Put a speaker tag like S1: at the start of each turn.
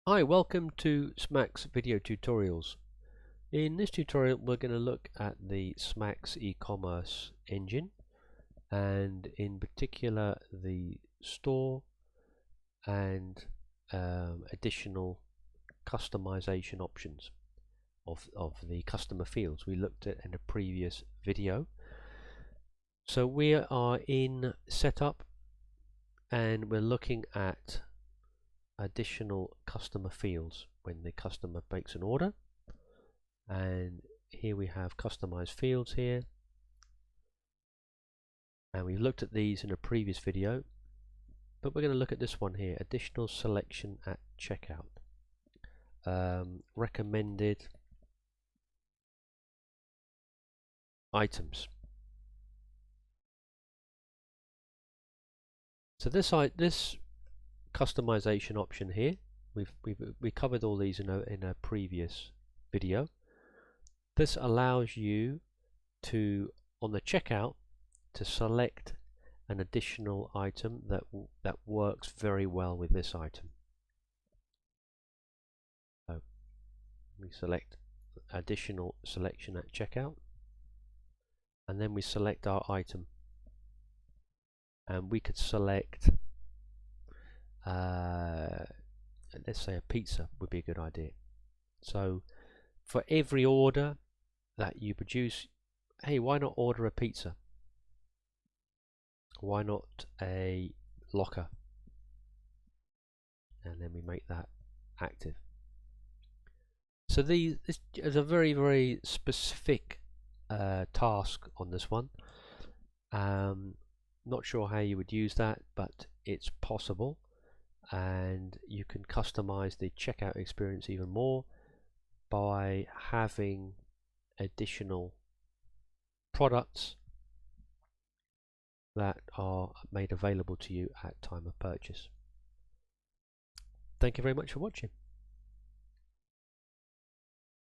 S1: Hi, welcome to Smack's video tutorials. In this tutorial we're going to look at the Smack's e-commerce engine, and in particular the store and additional customization options of the customer fields we looked at in a previous video. So we are in setup and we're looking at additional customer fields when the customer makes an order, and here we have customized fields here, and we looked at these in a previous video, but we're going to look at this one here, additional selection at checkout, recommended items. So this customization option here, we covered all these in a previous video. This allows you to, on the checkout, to select an additional item that works very well with this item. So we select additional selection at checkout, and then we select our item, and we could select let's say a pizza would be a good idea. So for every order that you produce, hey, why not order a pizza? Why not a locker? And then we make that active. So this is a very specific task on this one. Not sure how you would use that, but it's possible, and you can customize the checkout experience even more by having additional products that are made available to you at time of purchase. Thank you very much for watching.